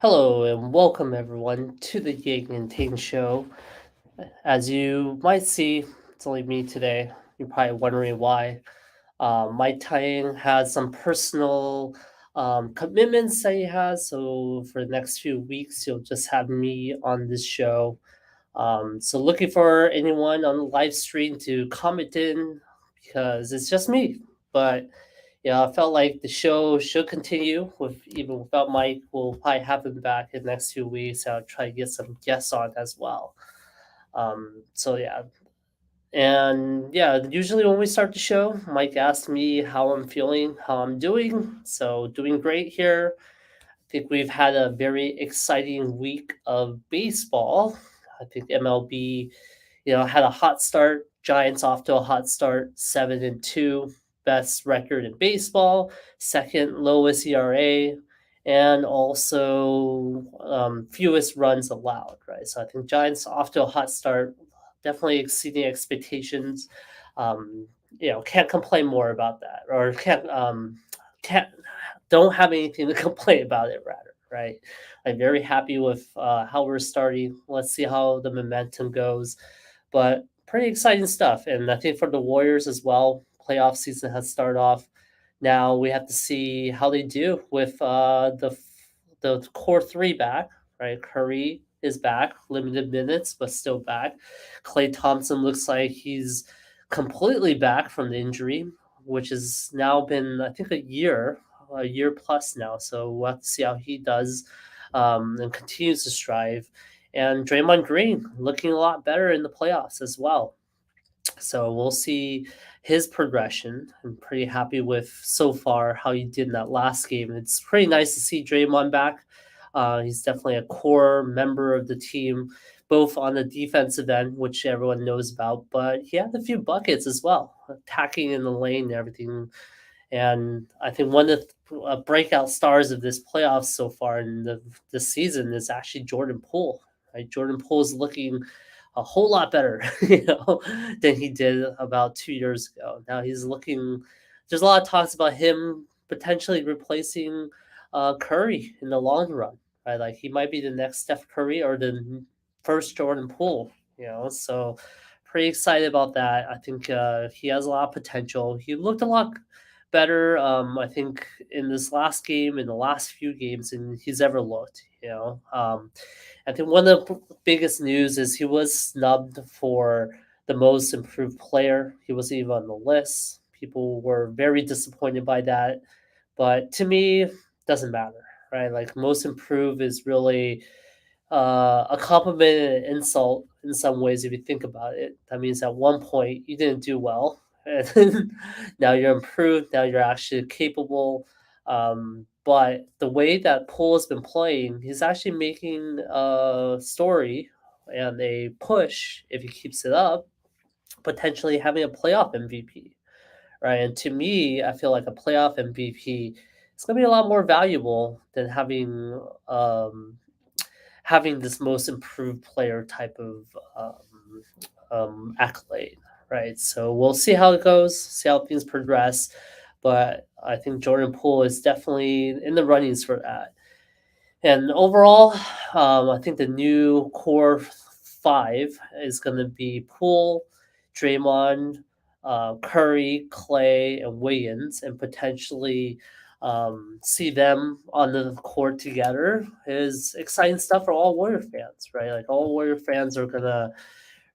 Hello and welcome everyone to the Yang and Tang show. As you might see, it's only me today. You're probably wondering why. My Tang has some personal commitments that he has, so for the next few weeks, you'll just have me on this show. So looking for anyone on the live stream to comment in because it's just me. But yeah, I felt like the show should continue with even without Mike. We'll probably have him back in the next few weeks. I'll try to get some guests on as well. So yeah, and yeah, usually when we start the show, Mike asks me how I'm feeling, how I'm doing. So doing great here. I think we've had a very exciting week of baseball. I think MLB, had a hot start. Giants off to a hot start, 7-2, best record in baseball, second lowest ERA, and also fewest runs allowed. Right, so I think Giants off to a hot start, definitely exceeding expectations. Um, can't complain more about that, or can't don't have anything to complain about it. Rather, right? I'm very happy with how we're starting. Let's see how the momentum goes, but pretty exciting stuff. And I think for the Warriors as well, playoff season has started off. Now we have to see how they do with the core three back. Right, Curry is back, limited minutes, but still back. Clay Thompson looks like he's completely back from the injury, which has now been I think a year plus now. So we'll have to see how he does and continues to strive. And Draymond Green looking a lot better in the playoffs as well. So we'll see his progression. I'm pretty happy with so far how he did in that last game. It's pretty nice to see Draymond back. He's definitely a core member of the team, both on the defensive end, which everyone knows about, but he had a few buckets as well, attacking in the lane and everything. And I think one of the breakout stars of this playoffs so far in this season is actually Jordan Poole. Right, Jordan Poole is looking a whole lot better, than he did about 2 years ago. Now he's looking. There's a lot of talks about him potentially replacing Curry in the long run. Right, like he might be the next Steph Curry or the first Jordan Poole. So pretty excited about that. I think he has a lot of potential. He looked a lot better, I think, in this last game, in the last few games, than he's ever looked. I think one of the biggest news is he was snubbed for the most improved player. He wasn't even on the list. People were very disappointed by that, but to me, doesn't matter, right? Like most improved is really a compliment and an insult in some ways if you think about it. That means at one point you didn't do well, and then now you're improved. Now you're actually capable. But the way that Poole has been playing, he's actually making a story and a push if he keeps it up, potentially having a playoff MVP, right? And to me, I feel like a playoff MVP is going to be a lot more valuable than having this most improved player type of accolade, right? So we'll see how it goes, see how things progress. But I think Jordan Poole is definitely in the runnings for that. And overall, I think the new core five is going to be Poole, Draymond, Curry, Clay, and Wiggins, and potentially see them on the court together is exciting stuff for all Warrior fans, right? Like all Warrior fans are gonna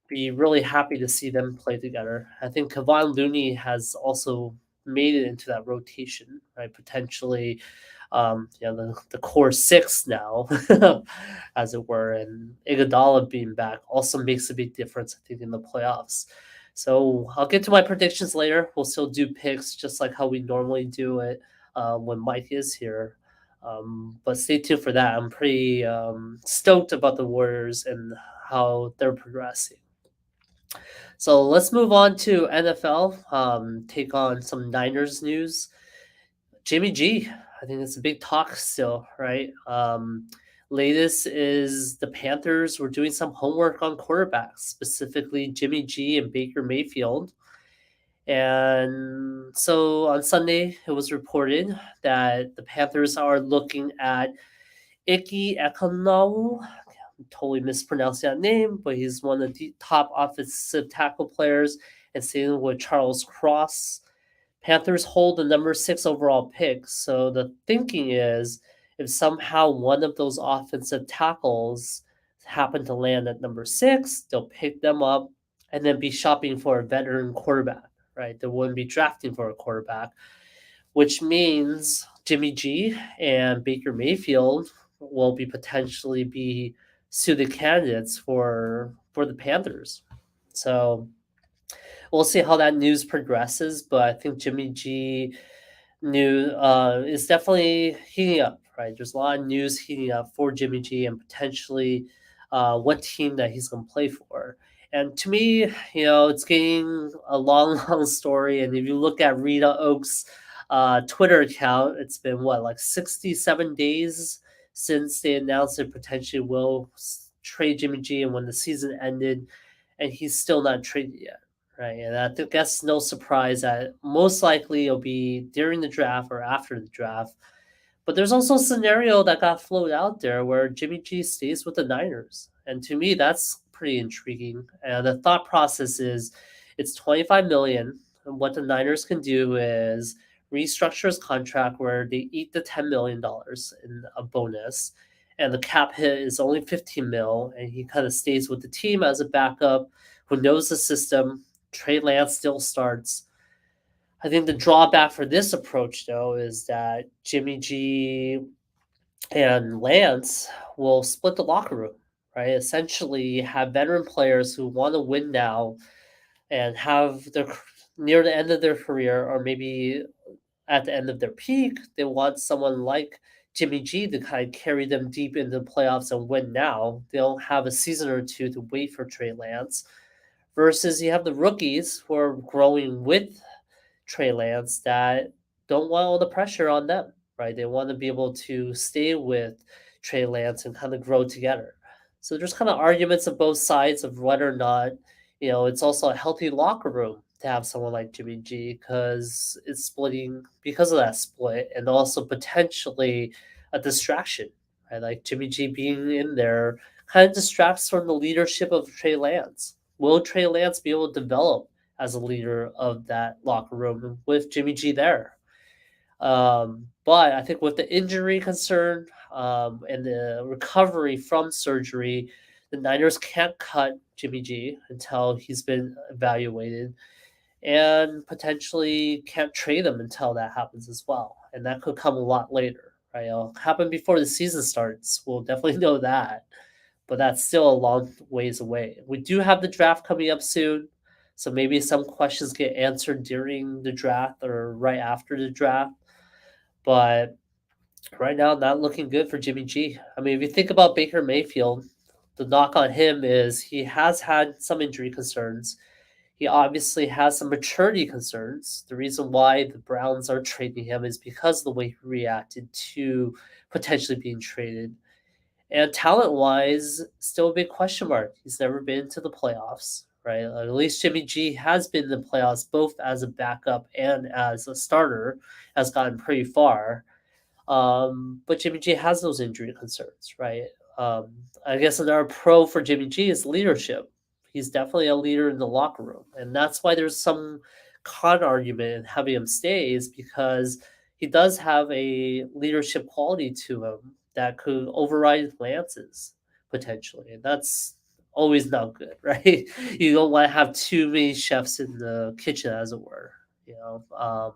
be really happy to see them play together. I think Kevon Looney has also made it into that rotation, right? Potentially, the core six now, as it were, and Iguodala being back also makes a big difference, I think, in the playoffs. So I'll get to my predictions later. We'll still do picks just like how we normally do it when Mike is here. But stay tuned for that. I'm pretty stoked about the Warriors and how they're progressing. So let's move on to NFL. Take on some Niners news. Jimmy G, I think it's a big talk still, right? Latest is the Panthers were doing some homework on quarterbacks, specifically Jimmy G and Baker Mayfield. And so on Sunday, it was reported that the Panthers are looking at Iki Ekonau. I'm totally mispronouncing that name, but he's one of the top offensive tackle players, and same with Charles Cross. Panthers hold the number 6 overall pick, so the thinking is if somehow one of those offensive tackles happen to land at number 6, they'll pick them up and then be shopping for a veteran quarterback, right? They wouldn't be drafting for a quarterback, which means Jimmy G and Baker Mayfield will be potentially be suited candidates for the Panthers. So we'll see how that news progresses, but I think Jimmy G is definitely heating up, right? There's a lot of news heating up for Jimmy G and potentially what team that he's going to play for. And to me, it's getting a long, long story. And if you look at Rita Oak's Twitter account, it's been what, like 67 days since they announced they potentially will trade Jimmy G and when the season ended, and he's still not traded yet. Right, and I think that's no surprise that most likely it'll be during the draft or after the draft. But there's also a scenario that got floated out there where Jimmy G stays with the Niners. And to me, that's pretty intriguing. And the thought process is it's 25 million. And what the Niners can do is restructure his contract where they eat the $10 million in a bonus. And the cap hit is only 15 mil. And he kind of stays with the team as a backup who knows the system. Trey Lance still starts. I think the drawback for this approach, though, is that Jimmy G and Lance will split the locker room, right? Essentially, have veteran players who want to win now and have their near the end of their career, or maybe at the end of their peak, they want someone like Jimmy G to kind of carry them deep into the playoffs and win now. They'll have a season or two to wait for Trey Lance. Versus you have the rookies who are growing with Trey Lance that don't want all the pressure on them, right? They want to be able to stay with Trey Lance and kind of grow together. So there's kind of arguments of both sides of whether or not, it's also a healthy locker room to have someone like Jimmy G because it's splitting because of that split and also potentially a distraction, right? Like Jimmy G being in there kind of distracts from the leadership of Trey Lance. Will Trey Lance be able to develop as a leader of that locker room with Jimmy G there? But I think with the injury concern and the recovery from surgery, the Niners can't cut Jimmy G until he's been evaluated and potentially can't trade him until that happens as well. And that could come a lot later, right? It'll happen before the season starts. We'll definitely know that, but that's still a long ways away. We do have the draft coming up soon, so maybe some questions get answered during the draft or right after the draft. But right now, not looking good for Jimmy G. I mean, if you think about Baker Mayfield, the knock on him is he has had some injury concerns. He obviously has some maturity concerns. The reason why the Browns are trading him is because of the way he reacted to potentially being traded. And talent wise, still a big question mark. He's never been to the playoffs, right? At least Jimmy G has been in the playoffs both as a backup and as a starter, has gotten pretty far. But Jimmy G has those injury concerns, right? I guess another pro for Jimmy G is leadership. He's definitely a leader in the locker room. And that's why there's some con argument in having him stay, is because he does have a leadership quality to him that could override Lance's potentially. And that's always not good, right? You don't want to have too many chefs in the kitchen, as it were, you know,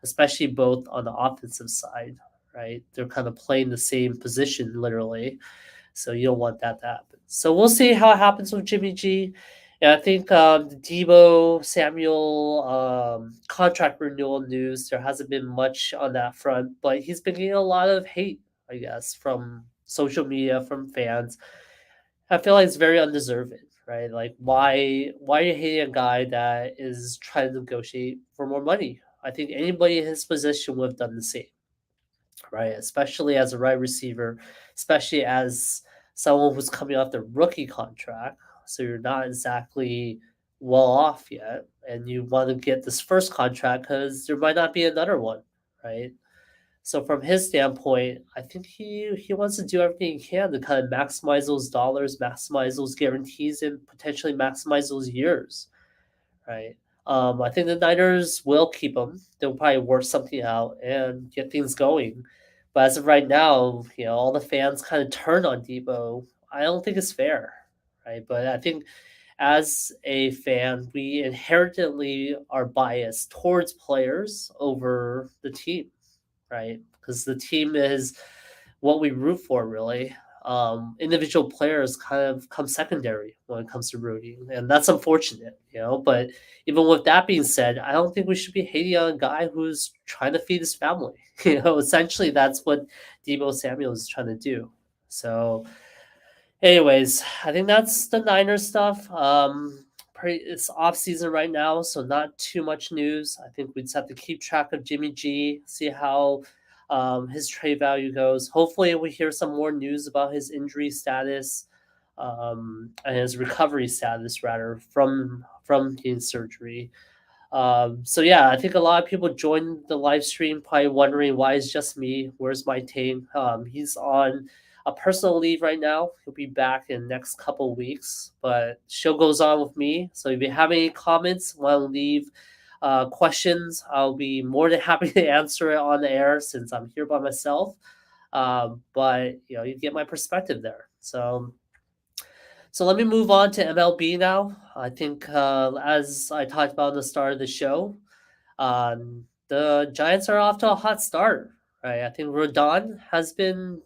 especially both on the offensive side, right? They're kind of playing the same position literally. So you don't want that to happen. So we'll see how it happens with Jimmy G. And I think the Debo Samuel contract renewal news, there hasn't been much on that front, but he's been getting a lot of hate, I guess, from social media, from fans. I feel like it's very undeserved, right? Like why are you hating a guy that is trying to negotiate for more money? I think anybody in his position would have done the same, right? Especially as a wide receiver, especially as someone who's coming off the rookie contract. So you're not exactly well off yet, and you want to get this first contract because there might not be another one, right? So from his standpoint, I think he wants to do everything he can to kind of maximize those dollars, maximize those guarantees, and potentially maximize those years, right? I think the Niners will keep him. They'll probably work something out and get things going. But as of right now, all the fans kind of turn on Debo. I don't think it's fair, right? But I think as a fan, we inherently are biased towards players over the team, right? Because the team is what we root for, really. Individual players kind of come secondary when it comes to rooting, and that's unfortunate. But even with that being said, I don't think we should be hating on a guy who's trying to feed his family. Essentially, that's what Debo Samuel is trying to do. So, anyways, I think that's the Niners stuff. It's off season right now, so not too much news. I think we just have to keep track of Jimmy G, see how his trade value goes. Hopefully, we hear some more news about his injury status and his recovery status, rather, from his surgery. So yeah, I think a lot of people joined the live stream probably wondering why it's just me. Where's my team? He's on a personal leave right now. He'll be back in the next couple of weeks, but show goes on with me. So if you have any comments, want to leave questions, I'll be more than happy to answer it on the air since I'm here by myself. But you get my perspective there. So let me move on to MLB now. I think, as I talked about at the start of the show, the Giants are off to a hot start. Right, I think Rodon has been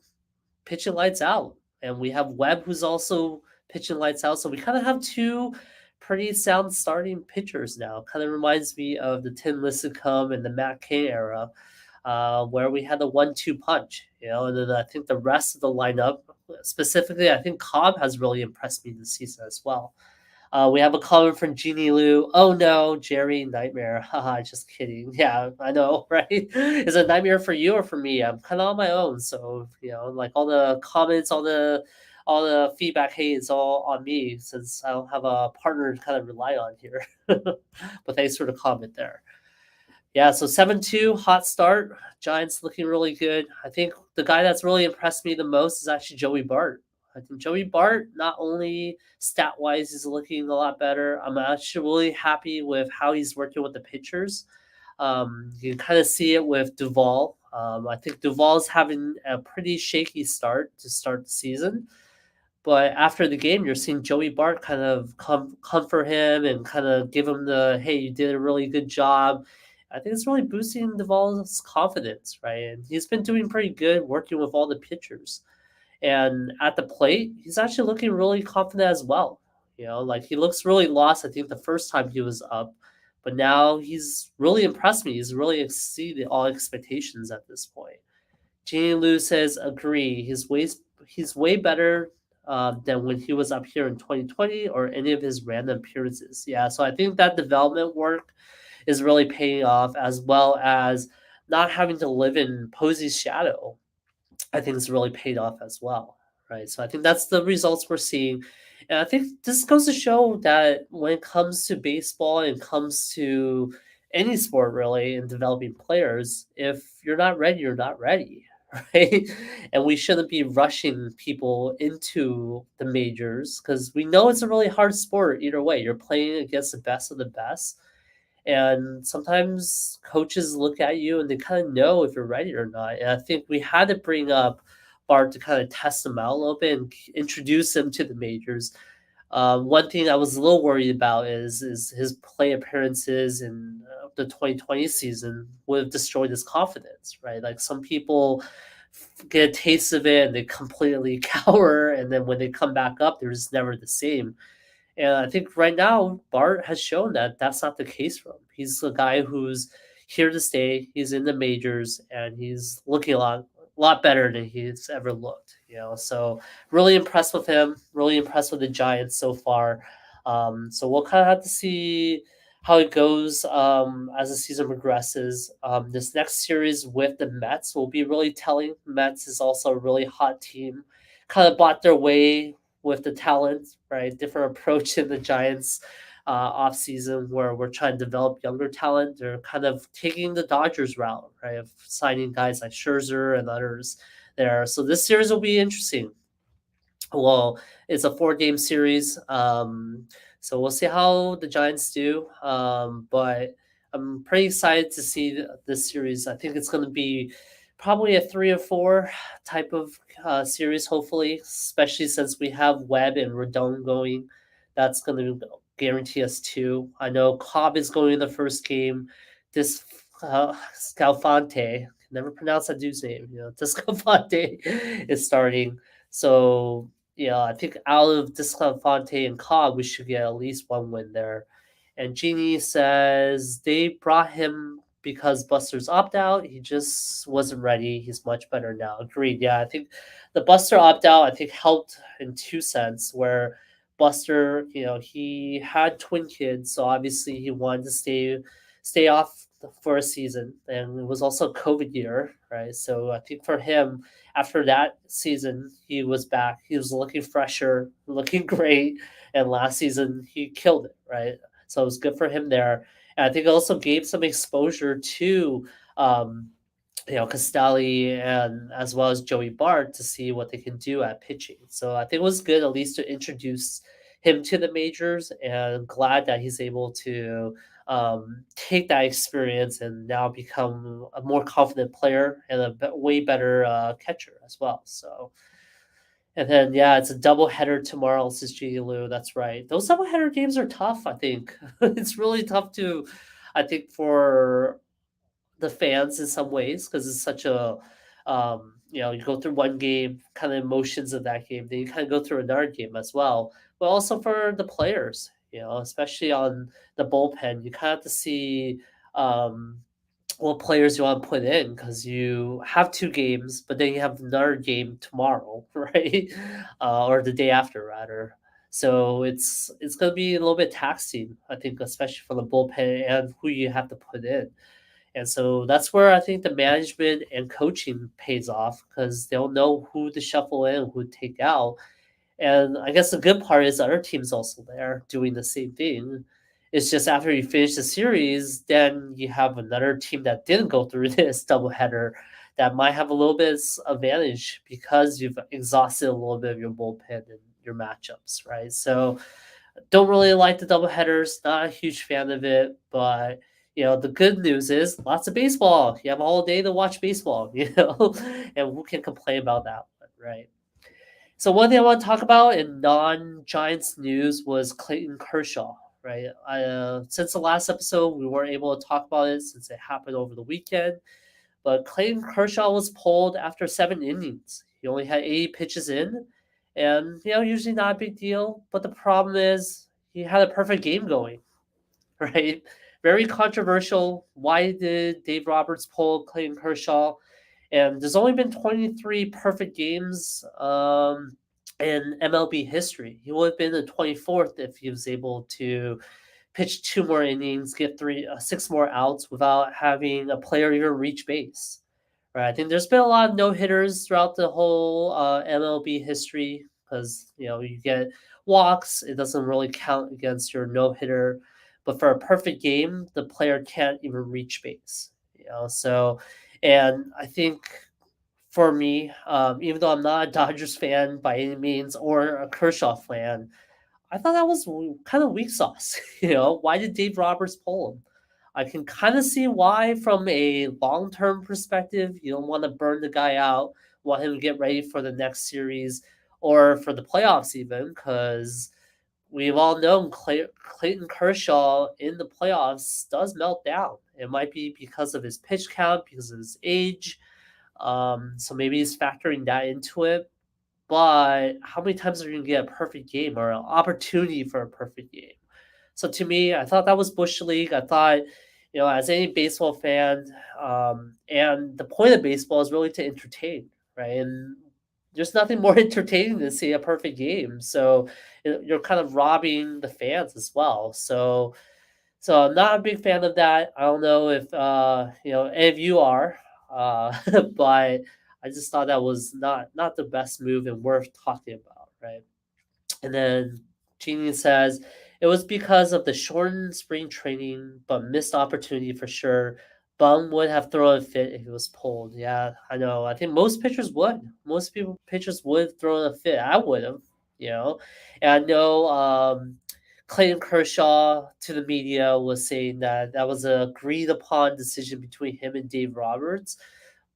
pitching lights out, and we have Webb who's also pitching lights out. So we kind of have two pretty sound starting pitchers now. Kind of reminds me of the Tim Lincecum and the Matt Cain era, where we had the 1-2 punch. And then I think the rest of the lineup, specifically, I think Cobb has really impressed me this season as well. We have a comment from Jeannie Lou. Oh no, Jerry Nightmare. Haha, just kidding. Yeah, I know, right? Is it a nightmare for you or for me? I'm kind of on my own, so like all the comments, all the feedback, hey, it's all on me since I don't have a partner to kind of rely on here. But thanks for the comment there. Yeah, so 7-2, hot start. Giants looking really good. I think the guy that's really impressed me the most is actually Joey Bart. I think Joey Bart, not only stat wise, is looking a lot better. I'm actually really happy with how he's working with the pitchers. You can kind of see it with Duvall. I think Duvall's having a pretty shaky start to start the season. But after the game, you're seeing Joey Bart kind of comfort him and kind of give him the, hey, you did a really good job. I think it's really boosting Duvall's confidence, right? And he's been doing pretty good working with all the pitchers. And at the plate, he's actually looking really confident as well. Like he looks really lost, I think, the first time he was up. But now he's really impressed me. He's really exceeded all expectations at this point. Jeannie Lou says, agree. He's way better than when he was up here in 2020 or any of his random appearances. Yeah, so I think that development work is really paying off, as well as not having to live in Posey's shadow. I think it's really paid off as well, right? So I think that's the results we're seeing. And I think this goes to show that when it comes to baseball and comes to any sport really in developing players, if you're not ready, you're not ready, right? And we shouldn't be rushing people into the majors because we know it's a really hard sport either way. You're playing against the best of the best. And sometimes coaches look at you and they kind of know if you're ready or not. And I think we had to bring up Bart to kind of test him out a little bit and introduce him to the majors. One thing I was a little worried about is his play appearances in the 2020 season would have destroyed his confidence, right? Like some people get a taste of it and they completely cower, and then when they come back up, they're just never the same. And I think right now, Bart has shown that that's not the case for him. He's a guy who's here to stay. He's in the majors, and he's looking a lot better than he's ever looked. So really impressed with him. Really impressed with the Giants so far. So we'll kind of have to see how it goes as the season progresses. This next series with the Mets will be really telling. Mets is also a really hot team. Kind of bought their way with the talent, right? Different approach in the Giants. off season where we're trying to develop younger talent. They're kind of taking the Dodgers route, right, of signing guys like Scherzer and others there. So this series will be interesting. Well, it's a four-game series, so we'll see how the Giants do. But I'm pretty excited to see this series. I think it's going to be probably a 3 or 4 type of series, hopefully, especially since we have Webb and Rodon going. That's going to guarantee us two. I know Cobb is going in the first game. This Scalfante, never pronounce that dude's name. Descalfante is starting. So yeah, I think out of Desclafante and Cobb, we should get at least one win there. And Jeannie says they brought him because Buster's opt out. He just wasn't ready. He's much better now. Agreed. Yeah, I think the Buster opt out I think helped in two sense where Buster, he had twin kids, so obviously he wanted to stay off for a season, and it was also a COVID year, right? So I think for him, after that season, he was back. He was looking fresher, looking great, and last season he killed it, right? So it was good for him there. And I think it also gave some exposure to um, Castelli and as well as Joey Bart to see what they can do at pitching. So I think it was good at least to introduce him to the majors, and glad that he's able to take that experience and now become a more confident player and a way better catcher as well. So, and then yeah, it's a double header tomorrow, says G Lou. That's right. Those double header games are tough. I think it's really tough to, I think for the fans in some ways because it's such a you go through one game, kind of emotions of that game, then you kind of go through another game as well, but also for the players, especially on the bullpen, you kind of have to see um, what players you want to put in because you have two games, but then you have another game tomorrow, right? Or the day after, rather. So it's going to be a little bit taxing, I think, especially for the bullpen and who you have to put in. And so that's where I think the management and coaching pays off because they'll know who to shuffle in, who to take out. And I guess the good part is the other team's also there doing the same thing. It's just after you finish the series, then you have another team that didn't go through this doubleheader that might have a little bit of advantage because you've exhausted a little bit of your bullpen and your matchups, right? So don't really like the double headers. Not a huge fan of it, but the good news is lots of baseball. You have all day to watch baseball, and who can complain about that one, right? So one thing I want to talk about in non-Giants news was Clayton Kershaw, right? Since the last episode, we weren't able to talk about it since it happened over the weekend. But Clayton Kershaw was pulled after 7 innings. He only had 80 pitches in, and usually not a big deal. But the problem is he had a perfect game going, right? Very controversial. Why did Dave Roberts pull Clayton Kershaw? And there's only been 23 perfect games in MLB history. He would have been the 24th if he was able to pitch 2 more innings, get six more outs without having a player even reach base. Right. I think there's been a lot of no hitters throughout the whole MLB history because you get walks. It doesn't really count against your no hitter, but for a perfect game, the player can't even reach base. So, and I think for me, even though I'm not a Dodgers fan by any means or a Kershaw fan, I thought that was kind of weak sauce. Why did Dave Roberts pull him? I can kind of see why, from a long term perspective, you don't want to burn the guy out, want him to get ready for the next series or for the playoffs, even, because we've all known Clayton Kershaw in the playoffs does melt down. It might be because of his pitch count, because of his age. So maybe he's factoring that into it. But how many times are you going to get a perfect game or an opportunity for a perfect game? So to me, I thought that was Bush League. I thought, as any baseball fan, and the point of baseball is really to entertain, right? And there's nothing more entertaining than see a perfect game. So you're kind of robbing the fans as well. So I'm not a big fan of that. I don't know if any of you are, but I just thought that was not the best move and worth talking about, right? And then Jeannie says it was because of the shortened spring training, but missed opportunity for sure. Bum would have thrown a fit if he was pulled. Yeah, I know. I think most pitchers would. Most people pitchers would throw a fit. I would have, you know. And I know Clayton Kershaw to the media was saying that that was a agreed upon decision between him and Dave Roberts,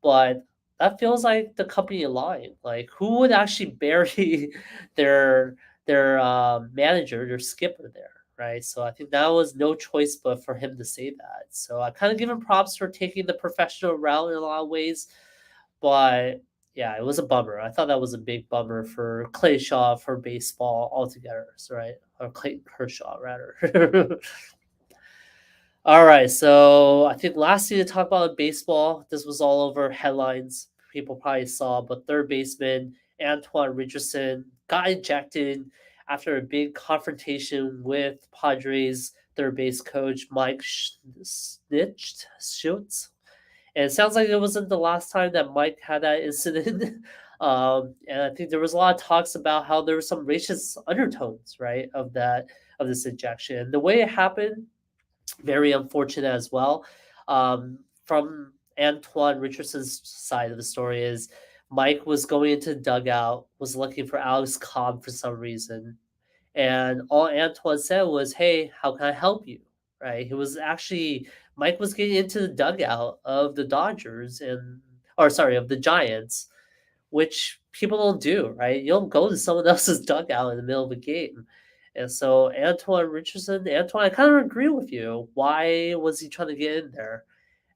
but that feels like the company line. Like, who would actually bury their manager, their skipper there, right? So I think that was no choice but for him to say that. So I kind of give him props for taking the professional route in a lot of ways, but yeah, it was a bummer. I thought that was a big bummer for Clay Shaw for baseball altogether, so, right? Or Clayton Kershaw rather. All right, so I think last thing to talk about in baseball, this was all over headlines. People probably saw, but third baseman Antoine Richardson got ejected after a big confrontation with Padres third base coach Mike Snitched Schultz. And it sounds like it wasn't the last time that Mike had that incident. And I think there was a lot of talks about how there were some racist undertones, right, of this ejection. The way it happened, very unfortunate as well. From Antoine Richardson's side of the story is Mike was going into the dugout, was looking for Alex Cobb for some reason, and all Antoine said was, "Hey, how can I help you?" Right? He was actually Mike was getting into the dugout of the Dodgers and or sorry of the Giants, which people don't do, right? You don't go to someone else's dugout in the middle of a game. And so Antoine Richardson, Antoine, I kind of agree with you. Why was he trying to get in there?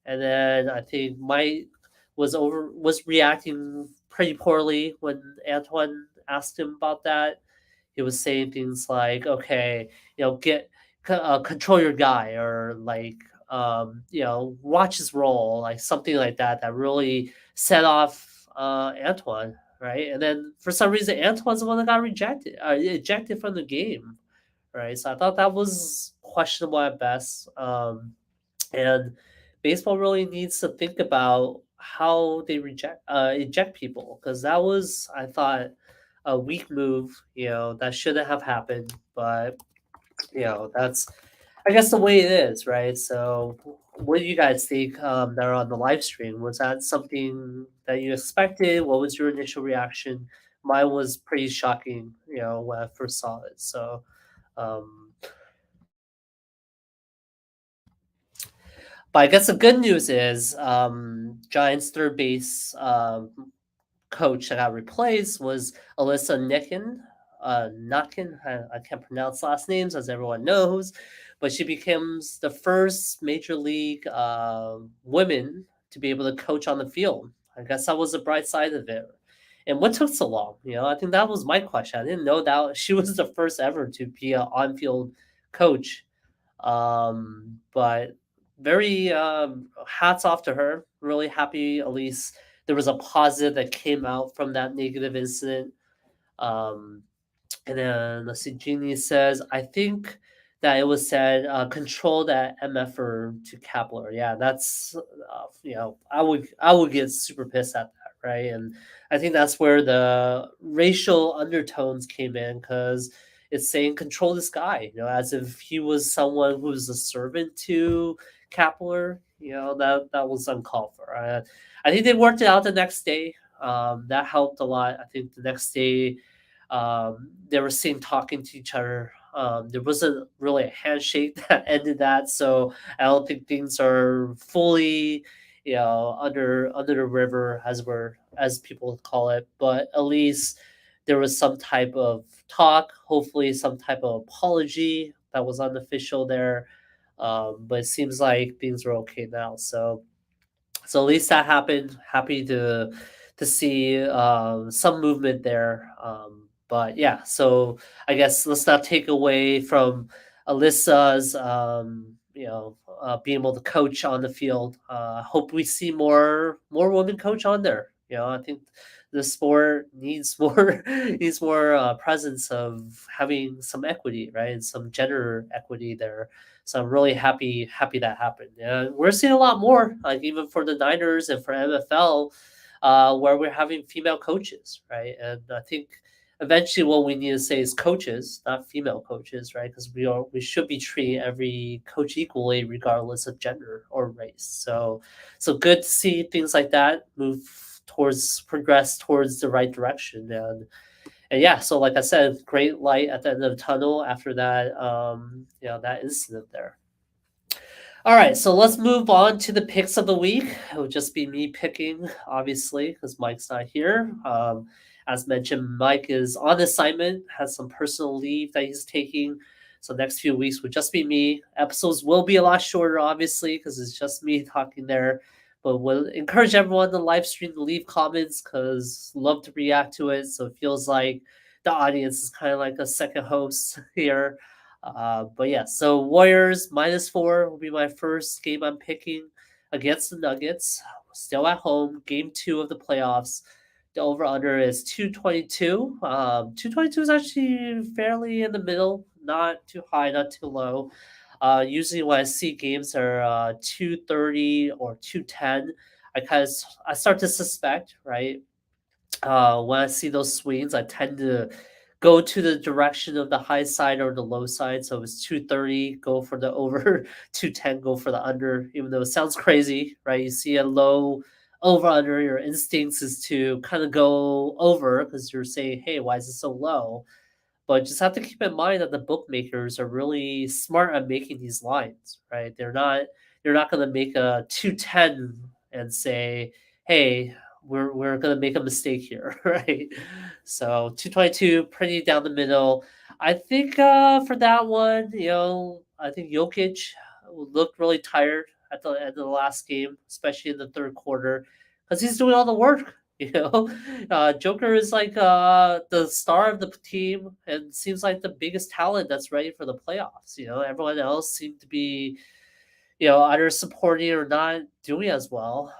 And then I think Mike was reacting pretty poorly when Antoine asked him about that. He was saying things like, "Okay, get control your guy," or like, watch his role, like something like that. That really set off Antoine, right? And then for some reason, Antoine's the one that got ejected from the game, right? So I thought that was questionable at best. And baseball really needs to think about how they eject people because that was, I thought, a weak move. That shouldn't have happened, but that's, I guess, the way it is, right? So, what do you guys think that are on the live stream? Was that something that you expected? What was your initial reaction? Mine was pretty shocking, when I first saw it. So, um, but I guess the good news is Giants third base coach that got replaced was Alyssa Nakin. I can't pronounce last names, as everyone knows, but she becomes the first major league woman to be able to coach on the field. I guess that was the bright side of it. And what took so long? I think that was my question. I didn't know that she was the first ever to be an on-field coach. But very hats off to her. Really happy, at least there was a positive that came out from that negative incident. Um, and then let's see, Jeannie says, I think that it was said, control that MFer to Kepler. Yeah, that's I would get super pissed at that, right? And I think that's where the racial undertones came in because it's saying control this guy, as if he was someone who was a servant to Kepler. That was uncalled for. I think they worked it out the next day. That helped a lot. I think the next day they were seen talking to each other. There wasn't really a handshake that ended that, so I don't think things are fully, under the river as people call it. But at least there was some type of talk. Hopefully, some type of apology that was unofficial there. But it seems like things are okay now. So at least that happened. Happy to see some movement there. But yeah, so I guess let's not take away from Alyssa's being able to coach on the field. Hope we see more women coach on there. I think the sport needs more needs more presence of having some equity, right, and some gender equity there. So I'm really happy that happened. Yeah, we're seeing a lot more, like even for the Niners and for NFL, where we're having female coaches, right? And I think eventually what we need to say is coaches, not female coaches, right? Because we should be treating every coach equally, regardless of gender or race. So good to see things like that progress towards the right direction. And yeah, so like I said, great light at the end of the tunnel after that that incident there. All right, so let's move on to the picks of the week. It will just be me picking, obviously, because Mike's not here. As mentioned, Mike is on assignment, has some personal leave that he's taking. So next few weeks would just be me. Episodes will be a lot shorter, obviously, because it's just me talking there. But we'll encourage everyone to live stream to leave comments because love to react to it. So it feels like the audience is kind of like a second host here. But yeah, so Warriors -4 will be my first game I'm picking against the Nuggets. Still at home, game 2 of the playoffs. The over under is 222. 222 is actually fairly in the middle, not too high, not too low. Usually when I see games that are 230 or 210, I start to suspect, right? When I see those swings, I tend to go to the direction of the high side or the low side. So if it's 230, go for the over, 210, go for the under, even though it sounds crazy, right? You see a low over under, your instincts is to kind of go over because you're saying, hey, why is it so low? But just have to keep in mind that the bookmakers are really smart at making these lines, right? They're not going to make a 210 and say, "Hey, we're going to make a mistake here," right? So 222, pretty down the middle. I think for that one, I think Jokic looked really tired at the end of the last game, especially in the third quarter, because he's doing all the work. You know, Joker is like the star of the team and seems like the biggest talent that's ready for the playoffs. Everyone else seemed to be, either supporting or not doing as well.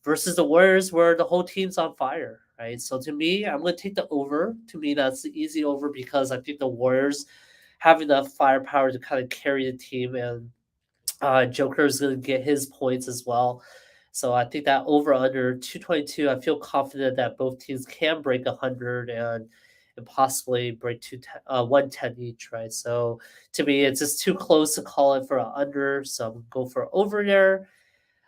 Versus the Warriors, where the whole team's on fire, right? So to me, I'm going to take the over. To me, that's the easy over because I think the Warriors have enough firepower to kind of carry the team, and Joker is going to get his points as well. So I think that over under 222, I feel confident that both teams can break 100 and possibly break 110 each, right? So to me, it's just too close to call it for an under. So I'm go for over there.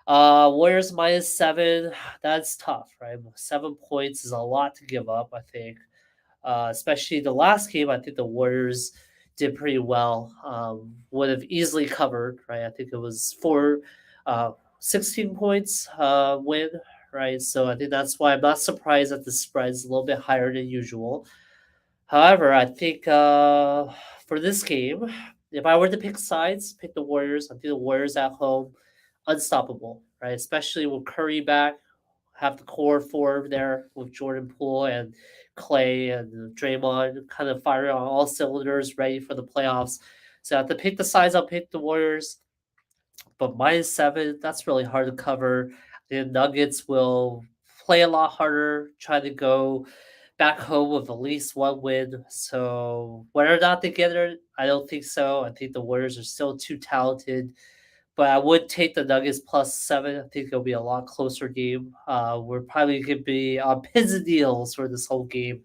Warriors -7, that's tough, right? 7 points is a lot to give up, I think. Especially the last game, I think the Warriors did pretty well. Would have easily covered, right? I think it was 16 points win, right? So I think that's why I'm not surprised that the spread is a little bit higher than usual. However, I think for this game, if I were to pick sides, pick the Warriors. I think the Warriors at home, unstoppable, right? Especially with Curry back, have the core four there with Jordan Poole and Clay and Draymond kind of firing on all cylinders, ready for the playoffs. So I have to pick the sides. I'll pick the Warriors, but -7, that's really hard to cover. The Nuggets will play a lot harder, try to go back home with at least one win. So whether or not they get it, I don't think so. I think the Warriors are still too talented. But I would take the Nuggets +7. I think it'll be a lot closer game. We're probably going to be on pins and needles for this whole game,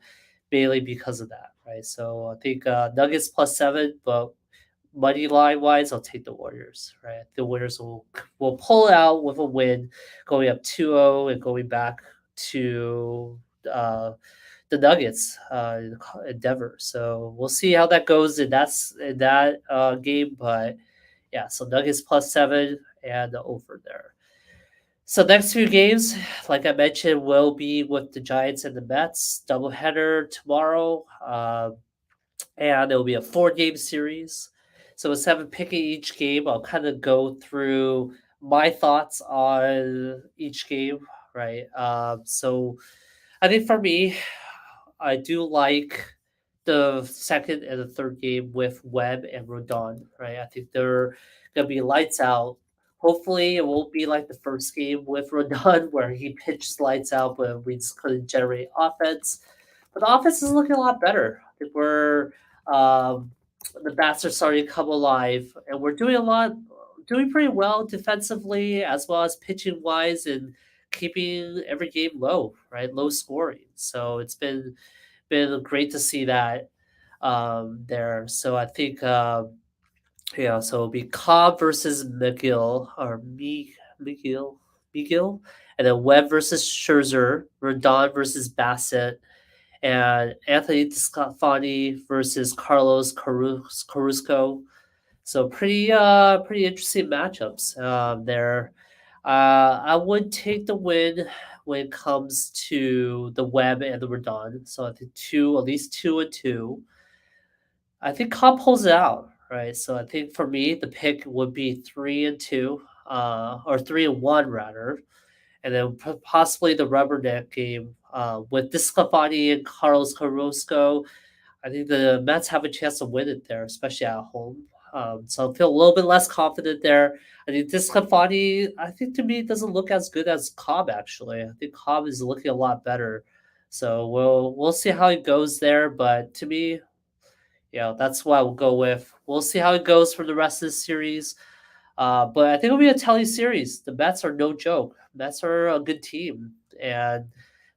mainly because of that, right? So I think Nuggets +7, but money line wise, I'll take the Warriors, right? The Warriors will pull out with a win, going up 2-0 and going back to the Nuggets in Denver. So we'll see how that goes in that game. But yeah, so Nuggets +7 and the over there. So next few games, like I mentioned, will be with the Giants and the Mets doubleheader tomorrow, and it will be a 4-game series. So instead of picking each game, I'll kind of go through my thoughts on each game, right? So I think for me, I do like the second and the third game with Webb and Rodon, right? I think they're gonna be lights out. Hopefully, it won't be like the first game with Rodon where he pitches lights out, but we just couldn't generate offense. But the offense is looking a lot better. I think um, the bats are starting to come alive, and we're doing pretty well defensively as well as pitching wise and keeping every game low, right? Low scoring. So it's been been great to see that there. So I think yeah, so it'll be Cobb versus McGill or McGill, and then Webb versus Scherzer, Rodon versus Bassett, and Anthony Desclafani versus Carlos Carrusco. So pretty interesting matchups there. I would take the win when it comes to the Webb and the Rodon. So I think at least 2-2. I think Cobb pulls it out, right? So I think for me, the pick would be 3-2, or 3-1 rather, and then possibly the rubberneck game with Disclafani and Carlos Carrasco. I think the Mets have a chance to win it there, especially at home. So I feel a little bit less confident there. I think Disclafani, I think to me, doesn't look as good as Cobb actually. I think Cobb is looking a lot better. So we'll see how it goes there. But to me, that's what I will go with. We'll see how it goes for the rest of the series. But I think it'll be a telling series. The Mets are no joke. Mets are a good team, and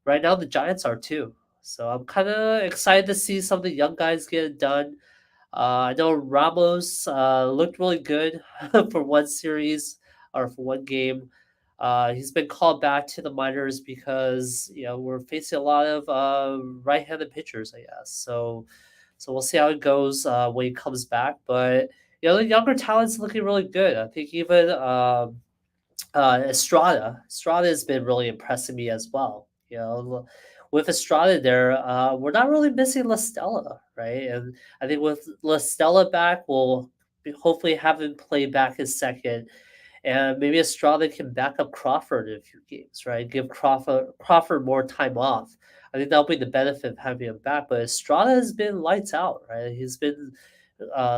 right now the Giants are too. So I'm kind of excited to see some of the young guys get it done. I know Ramos looked really good for one series or for one game. He's been called back to the minors because we're facing a lot of right-handed pitchers, I guess. So we'll see how it goes when he comes back. But the younger talent's looking really good. I think even Estrada has been really impressing me as well. With Estrada there, we're not really missing La Stella, right? And I think with La Stella back, we'll hopefully have him play back his second, and maybe Estrada can back up Crawford in a few games, right? Give Crawford more time off. I think that'll be the benefit of having him back. But Estrada has been lights out, right? He's been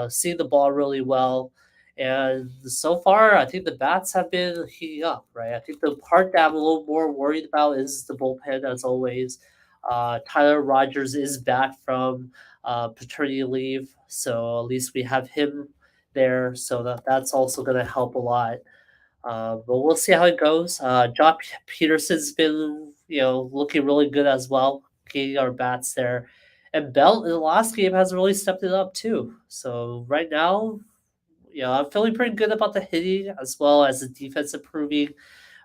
seeing the ball really well. And so far, I think the bats have been heating up, right? I think the part that I'm a little more worried about is the bullpen, as always. Tyler Rogers is back from paternity leave, so at least we have him there, so that's also going to help a lot. But we'll see how it goes. Peterson's been, looking really good as well, getting our bats there. And Belt in the last game has really stepped it up too. So right now, I'm feeling pretty good about the hitting as well as the defense improving.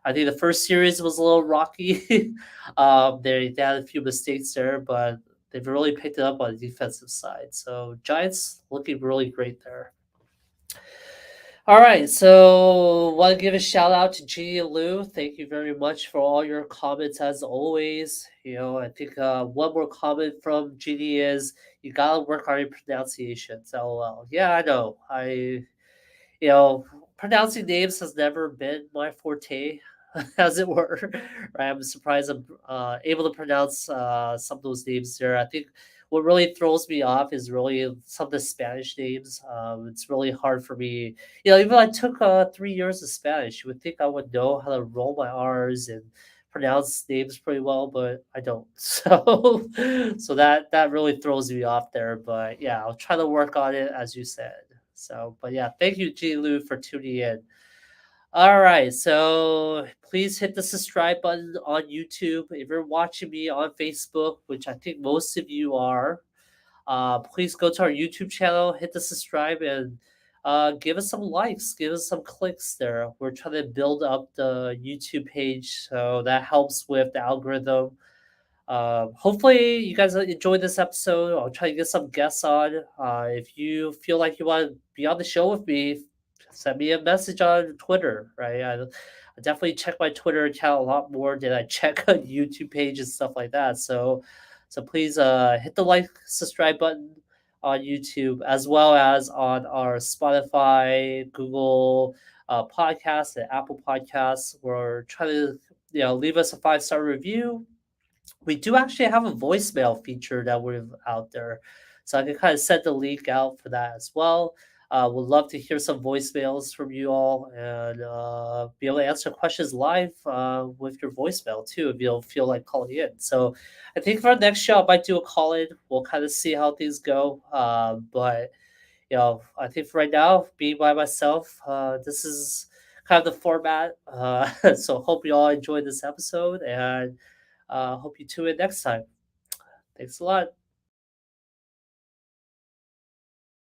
I think the first series was a little rocky. They had a few mistakes there, but they've really picked it up on the defensive side. So Giants looking really great there. All right, so want to give a shout out to G and Lou. Thank you very much for all your comments as always. I think one more comment from Ginny is you gotta work on your pronunciation. So yeah, I know. You know, Pronouncing names has never been my forte, as it were. Right? I'm surprised I'm able to pronounce some of those names there. I think what really throws me off is really some of the Spanish names. It's really hard for me. Even though I took 3 years of Spanish, you would think I would know how to roll my R's and pronounce names pretty well, but I don't. So that really throws me off there. But yeah, I'll try to work on it as you said. So, but yeah, thank you, G. Lu, for tuning in. All right, so please hit the subscribe button on YouTube. If you're watching me on Facebook, which I think most of you are, please go to our YouTube channel, hit the subscribe, and give us some likes, give us some clicks there. We're trying to build up the YouTube page, so that helps with the algorithm. Hopefully, you guys enjoyed this episode. I'll try to get some guests on. If you feel like you want to be on the show with me, send me a message on Twitter. Right, I definitely check my Twitter account a lot more than I check a YouTube page and stuff like that. So please hit the like, subscribe button on YouTube as well as on our Spotify, Google podcasts, and Apple Podcasts. We're trying to leave us a 5-star review. We do actually have a voicemail feature that we're out there. So I can kind of set the link out for that as well. Would love to hear some voicemails from you all and be able to answer questions live with your voicemail too if you don't feel like calling in. So I think for our next show, I might do a call in. We'll kind of see how things go. But I think for right now, being by myself, this is kind of the format. So hope you all enjoyed this episode and hope you tune in next time. Thanks a lot.